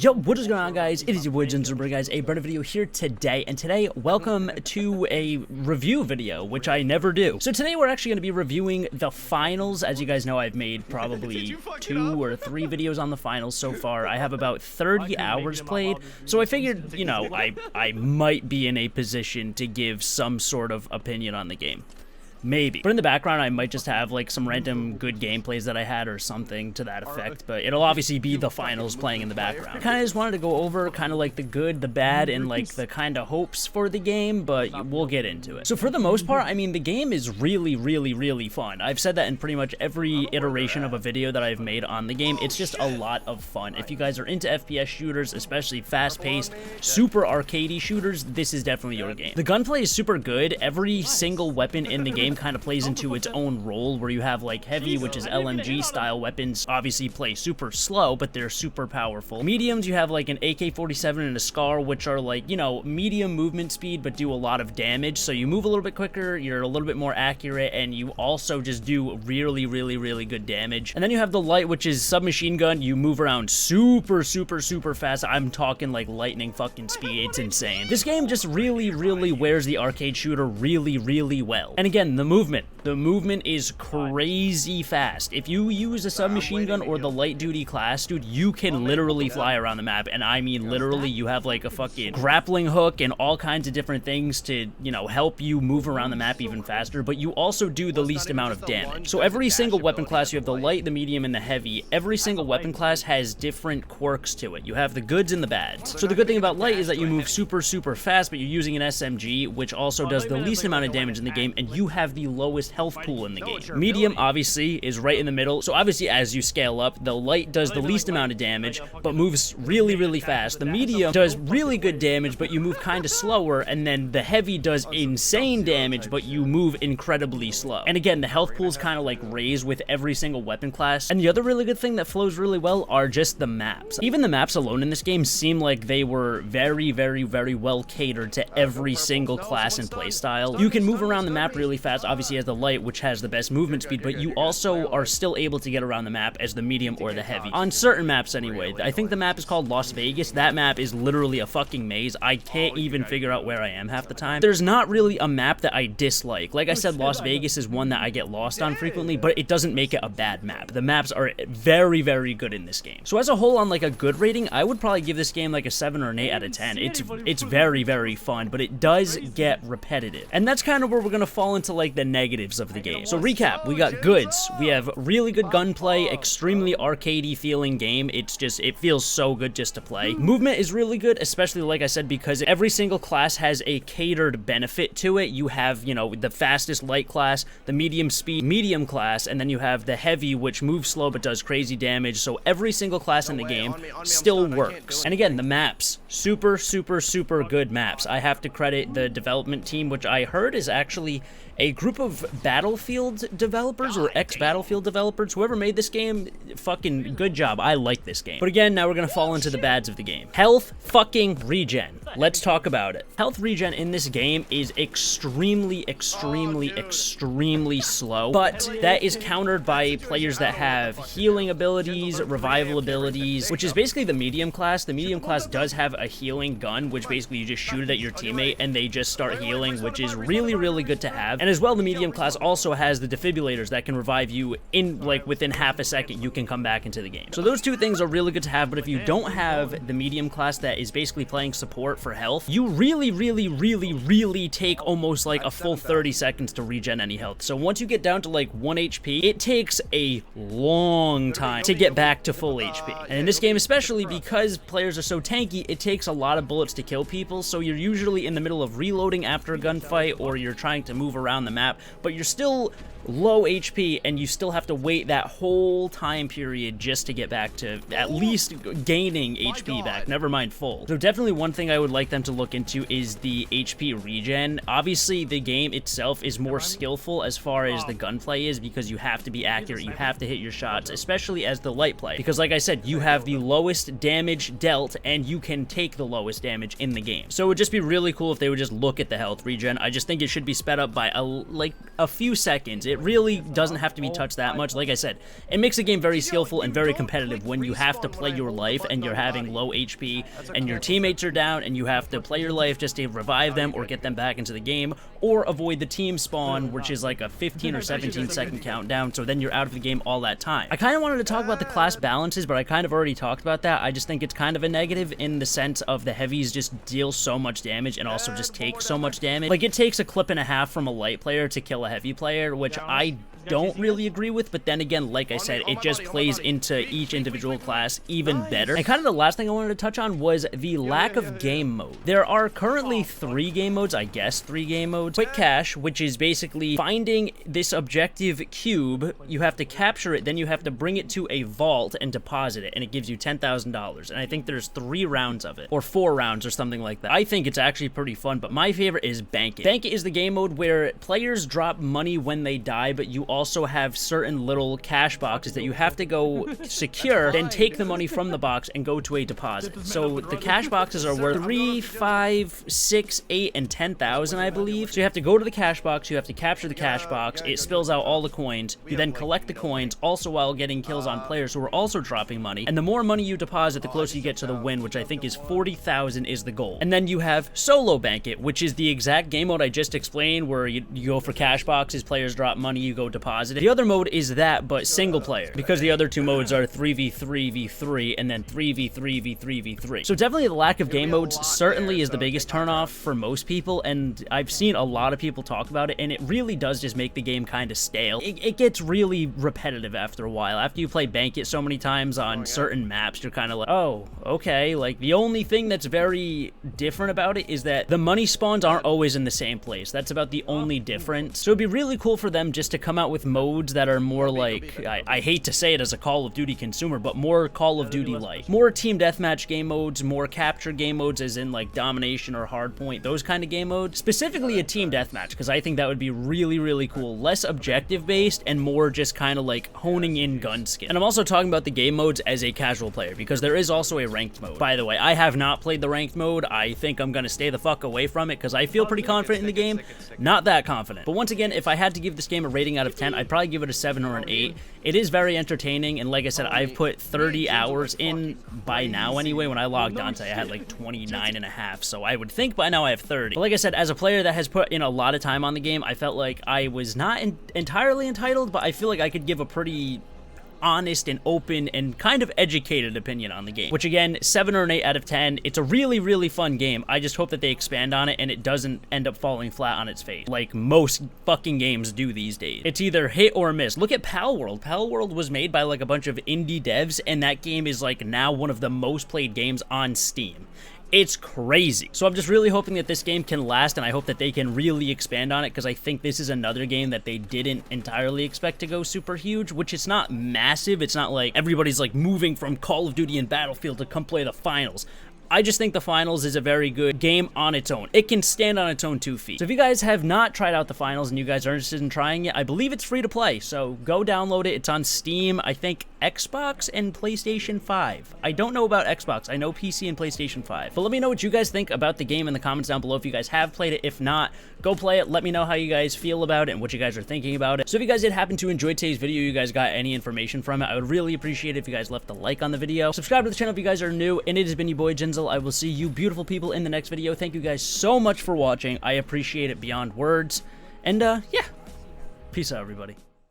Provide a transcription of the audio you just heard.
Yo, what is going on, guys? It is your boy Jinzle, guys. A brand new video here today, and today, welcome to a review video, which I never do. So today, we're actually going to be reviewing the finals. As you guys know, I've made probably 2 or 3 videos on the finals so far. I have about 30 hours played, so I figured, you know, I might be in a position to give some sort of opinion on the game. Maybe. But in the background, I might just have, like, some random good gameplays that I had or something to that effect. But it'll obviously be the finals playing in the background. I kind of just wanted to go over kind of, like, the good, the bad, and, like, the kind of hopes for the game. But we'll get into it. So for the most part, I mean, the game is really fun. I've said that in pretty much every iteration of a video that I've made on the game. It's just a lot of fun. If you guys are into FPS shooters, especially fast-paced, super arcadey shooters, this is definitely your game. The gunplay is super good. Every single weapon in the game kind of plays into its own role, where you have like heavy, which is LMG style weapons, obviously play super slow, but they're super powerful. Mediums, you have like an AK-47 and a SCAR, which are like, you know, medium movement speed, but do a lot of damage. So you move a little bit quicker, you're a little bit more accurate, and you also just do really good damage. And then you have the light, which is submachine gun. You move around super fast. I'm talking like lightning fucking speed. It's insane. This game just really wears the arcade shooter really well. And again, the movement is crazy fast. If you use a submachine gun or the light duty class, dude, you can literally fly around the map. And I mean literally, you have like a fucking grappling hook and all kinds of different things to, you know, help you move around the map even faster, but you also do the least amount of damage. So every single weapon class, you have the light, the medium, and the heavy. Every single weapon class has different quirks to it. You have the goods and the bads. So the good thing about light is that you move super fast, but you're using an SMG, which also does the least amount of damage in the game, and you have the lowest health pool in the game. Medium, obviously, is right in the middle. So obviously, as you scale up, the light does the least amount of damage, but moves really fast. The medium does really good damage, but you move kind of slower, and then the heavy does insane damage, but you move incredibly slow. And again, the health pools kind of like raise with every single weapon class. And the other really good thing that flows really well are just the maps. Even the maps alone in this game seem like they were very well catered to every single class and playstyle. You can move around the map really fast, obviously as the light, which has the best movement speed, but you also are still able to get around the map as the medium or the heavy. On certain maps anyway. I think the map is called Las Vegas. That map is literally a fucking maze. I can't even figure out where I am half the time. There's not really a map that I dislike. Like I said, Las Vegas is one that I get lost on frequently, but it doesn't make it a bad map. The maps are very good in this game. So as a whole, on like a good rating, I would probably give this game like a 7 or an 8 out of 10. It's very fun, but it does get repetitive. And that's kind of where we're gonna fall into like the negatives of the game. So recap, we got goods. We have really good gunplay, extremely arcadey feeling game. It's just, it feels so good just to play. Movement is really good, especially like I said, because every single class has a catered benefit to it. You have, you know, the fastest light class, the medium speed medium class, and then you have the heavy, which moves slow but does crazy damage. So every single class in the game still works. And again, the maps, super good maps. I have to credit the development team, which I heard is actually a group of Battlefield developers or ex-Battlefield developers. Whoever made this game, fucking good job. I like this game. But again, now we're gonna fall into the bads of the game. Health fucking regen. Let's talk about it. Health regen in this game is extremely slow, but that is countered by players that have healing abilities, revival abilities, which is basically the medium class. The medium class does have a healing gun, which basically you just shoot it at your teammate and they just start healing, which is really good to have. And as well, the medium class also has the defibrillators that can revive you in like within half a second. You can come back into the game. So those two things are really good to have, but if you don't have the medium class that is basically playing support for health, you really take almost like a full 30 seconds to regen any health. So once you get down to like 1 HP, it takes a long time to get back to full HP. And in this game, especially because players are so tanky, it takes a lot of bullets to kill people, so you're usually in the middle of reloading after a gunfight, or you're trying to move around the map, but you're still low HP, and you still have to wait that whole time period just to get back to at least gaining HP back, never mind full. So definitely one thing I would like them to look into is the HP regen. Obviously, the game itself is more skillful as far as the gunplay is, because you have to be accurate, you have to hit your shots, especially as the light play, because like I said, you have the lowest damage dealt, and you can take the lowest damage in the game. So it would just be really cool if they would just look at the health regen. I just think it should be sped up by a few seconds. It really doesn't have to be touched that much. Like I said, it makes the game very skillful and very competitive when you have to play your life and you're having low HP and your teammates are down and you have to play your life just to revive them or get them back into the game, or avoid the team spawn, which is like a 15 or 17 second countdown, so then you're out of the game all that time. I kind of wanted to talk about the class balances, but I kind of already talked about that. I just think it's kind of a negative in the sense of the heavies just deal so much damage and also just take so much damage. Like, it takes a clip and a half from a light player to kill a heavy player, which I don't really agree with, but then again, like I said, it just plays into each individual class even better. And kind of the last thing I wanted to touch on was the lack of game mode. There are currently 3 game modes, I guess 3 game modes. Quick Cache, which is basically finding this objective cube, you have to capture it, then you have to bring it to a vault and deposit it, and it gives you $10,000, and I think there's 3 rounds of it, or 4 rounds or something like that. I think it's actually pretty fun, but my favorite is Bank It. Bank It is the game mode where players drop money when they die, but you also have certain little cash boxes that you have to go secure, then take the money from the box and go to a deposit. So the cash boxes are worth 3, 5, 6, 8, and 10,000, I believe. So you have to go to the cash box, you have to capture the cash box, it spills out all the coins, you then collect the coins, also while getting kills on players who are also dropping money, and the more money you deposit, the closer you get to the win, which I think is 40,000 is the goal. And then you have Solo Bank It, which is the exact game mode I just explained, where you go for cash boxes, players drop money, you go deposit it. The other mode is that, but single player, because the other 2 modes are 3v3v3 and then 3v3v3v3. So definitely the lack of game modes certainly is the biggest turnoff for most people, and I've seen a lot of people talk about it, and it really does just make the game kind of stale. It gets really repetitive after a while. After you play Bank It so many times on certain maps, you're kind of like, oh, okay. Like, the only thing that's very different about it is that the money spawns aren't always in the same place. That's about the only difference. So it'd be really cool for them just to come out with modes that are more like, I hate to say it as a Call of Duty consumer, but more Call of Duty-like. More team deathmatch game modes, more capture game modes, as in like domination or hardpoint, those kind of game modes. Specifically a team deathmatch, because I think that would be really, really cool. Less objective-based and more just kind of like honing in gun skin. And I'm also talking about the game modes as a casual player, because there is also a ranked mode. By the way, I have not played the ranked mode. I think I'm going to stay the fuck away from it, because I feel pretty confident in the game. Not that confident. But once again, if I had to give this game a rating out of 10, I'd probably give it a 7 or an 8. It is very entertaining, and like I said, I've put 30 hours in by now anyway. When I logged on today, I had like 29 and a half, so I would think by now I have 30. But like I said, as a player that has put in a lot of time on the game, I felt like I was not entirely entitled, but I feel like I could give a pretty honest and open and kind of educated opinion on the game, which again, 7 or an 8 out of 10. It's a really, really fun game. I just hope that they expand on it and it doesn't end up falling flat on its face like most fucking games do these days. It's either hit or miss. Look at Pal World. Pal World was made by like a bunch of indie devs, and that game is like now one of the most played games on Steam. It's crazy. So I'm just really hoping that this game can last, and I hope that they can really expand on it, because I think this is another game that they didn't entirely expect to go super huge, which it's not massive. It's not like everybody's like moving from Call of Duty and Battlefield to come play the finals. I just think the finals is a very good game on its own. It can stand on its own 2 feet. So if you guys have not tried out the finals and you guys are interested in trying it, I believe it's free to play. So go download it. It's on Steam, I think Xbox and PlayStation 5. I don't know about Xbox. I know PC and PlayStation 5. But let me know what you guys think about the game in the comments down below if you guys have played it. If not, go play it. Let me know how you guys feel about it and what you guys are thinking about it. So if you guys did happen to enjoy today's video, you guys got any information from it, I would really appreciate it if you guys left a like on the video. Subscribe to the channel if you guys are new, and it has been your boy Jinzle. I will see you beautiful people in the next video. Thank you guys so much for watching. I appreciate it beyond words. And yeah, peace out, everybody.